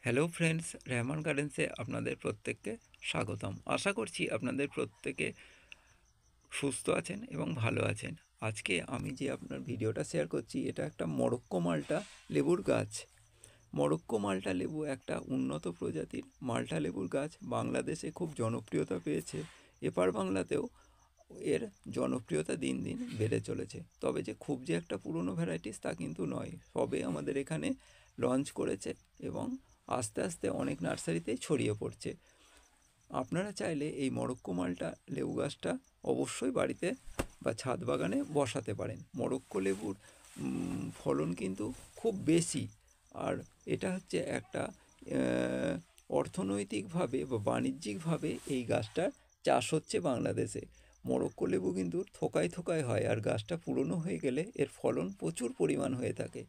Hello friends, Rehman গার্ডেন্সে আপনাদের প্রত্যেককে স্বাগতম। আশা করছি আপনাদের প্রত্যেকে সুস্থ আছেন এবং ভালো আছেন। আজকে আমি যে আপনার ভিডিওটা শেয়ার করছি, এটা একটা মরক্কো মাল্টা লেবুর গাছ। মরক্কো মাল্টা লেবু একটা উন্নত প্রজাতির মাল্টা লেবুর গাছ, বাংলাদেশে খুব জনপ্রিয়তা পেয়েছে। এপার বাংলাতেও এর জনপ্রিয়তা দিন দিন বেড়ে চলেছে। তবে যে খুব যে একটা পুরনো ভ্যারাইটিস তা কিন্তু নয়, সবে আমাদের এখানে লঞ্চ করেছে এবং আস্তে আস্তে অনেক নার্সারিতেই ছড়িয়ে পড়ছে। আপনারা চাইলে এই মরক্কো মালটা লেবু গাছটা অবশ্যই বাড়িতে বা ছাদ বাগানে বসাতে পারেন। মরক্কো লেবুর ফলন কিন্তু খুব বেশি, আর এটা হচ্ছে একটা অর্থনৈতিকভাবে বা বাণিজ্যিকভাবে এই গাছটার চাষ হচ্ছে বাংলাদেশে। মরক্কো লেবু কিন্তু থোকায় থোকায় হয়, আর গাছটা পুরনো হয়ে গেলে এর ফলন প্রচুর পরিমাণ হয়ে থাকে।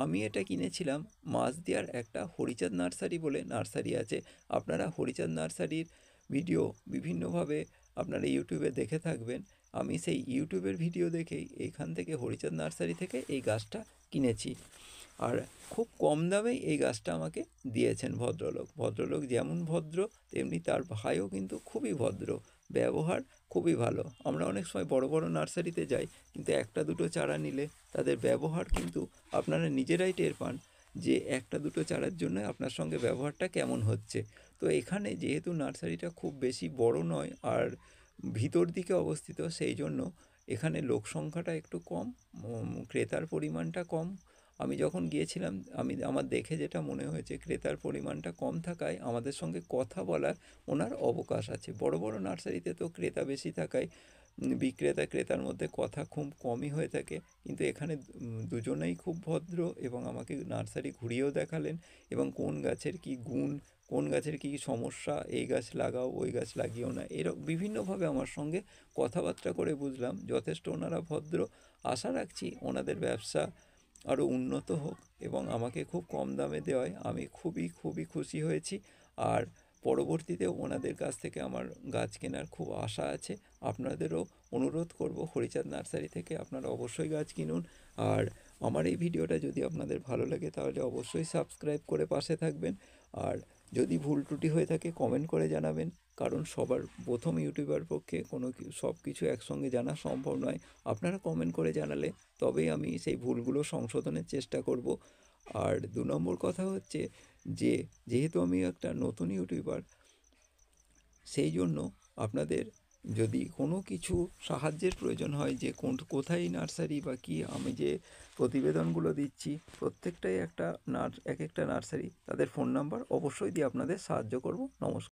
আমি এটা কিনেছিলাম মাঝদিয়ার একটা হরিচাঁদ নার্সারি বলে নার্সারি আছে। আপনারা হরিচাঁদ নার্সারির ভিডিও বিভিন্নভাবে আপনারা ইউটিউবে দেখে থাকবেন। আমি সেই ইউটিউবের ভিডিও দেখেই এইখান থেকে হরিচাঁদ নার্সারি থেকে এই গাছটা কিনেছি, আর খুব কম দামেই এই গাছটা আমাকে দিয়েছেন ভদ্রলোক যেমন ভদ্র, তেমনি তার ভাইও কিন্তু খুবই ভদ্র, ব্যবহার খুবই ভালো। আমরা অনেক সময় বড় বড় নার্সারিতে যাই, কিন্তু একটা দুটো চারা নিলে তাদের ব্যবহার কিন্তু আপনারা নিজেরাই টের পান যে একটা দুটো চারার জন্য আপনার সঙ্গে ব্যবহারটা কেমন হচ্ছে। তো এখানে যেহেতু নার্সারিটা খুব বেশি বড় নয় আর ভিতর দিকে অবস্থিত, সেই জন্য এখানে লোক সংখ্যাটা একটু কম, ক্রেতার পরিমাণটা কম। আমি যখন গিয়েছিলাম, আমার দেখে যেটা মনে হয়েছে, ক্রেতার পরিমাণটা কম থাকায় আমাদের সঙ্গে কথা বলার ওনার অবকাশ আছে। বড় বড় নার্সারিতে তো ক্রেতা বেশি থাকায় বিক্রেতা ক্রেতার মধ্যে কথা খুব কমই হয়ে থাকে, কিন্তু এখানে দুজনেই খুব ভদ্র এবং আমাকে নার্সারি ঘুরিয়েও দেখালেন এবং কোন গাছের কী গুণ, কোন গাছের কী সমস্যা, এই গাছ লাগাও ওই গাছ লাগিও না, এরকম বিভিন্নভাবে আমার সঙ্গে কথাবার্তা করে বুঝলাম যথেষ্ট ওনারা ভদ্র। আশা রাখছি ওনাদের ব্যবসা আরও উন্নত হোক এবং আমাকে খুব কম দামে দেওয়ায় আমি খুবই খুবই খুশি হয়েছি। আর পরবর্তীতে ওনাদের কাছ থেকে আমার গাছ কেনার খুব আশা আছে। আপনাদেরও অনুরোধ করব, হরিচাঁদ নার্সারি থেকে আপনারা অবশ্যই গাছ কিনুন। আর আমার এই ভিডিওটা যদি আপনাদের ভালো লাগে তাহলে অবশ্যই সাবস্ক্রাইব করে পাশে থাকবেন। আর যদি ভুল ত্রুটি হয়ে থাকে কমেন্ট করে জানাবেন, কারণ সবার প্রথম ইউটিউবার পক্ষে সব কিছু একসঙ্গে জানা সম্ভব নয়। আপনারা কমেন্ট করে জানালে তবেই আমি সেই ভুলগুলো সংশোধনের চেষ্টা করব। আর ২ নম্বর কথা হচ্ছে যে, যেহেতু আমি একটা নতুন ইউটিউবার, সেই জন্য আপনাদের যদি কোনো কিছু সাহায্যের প্রয়োজন হয়, যে কোথায় নার্সারি বা কী, আমি যে প্রতিবেদনগুলো দিচ্ছি প্রত্যেকটাই এক একটা নার্সারি, তাদের ফোন নাম্বার অবশ্যই দিয়ে আপনাদের সাহায্য করব। নমস্কার।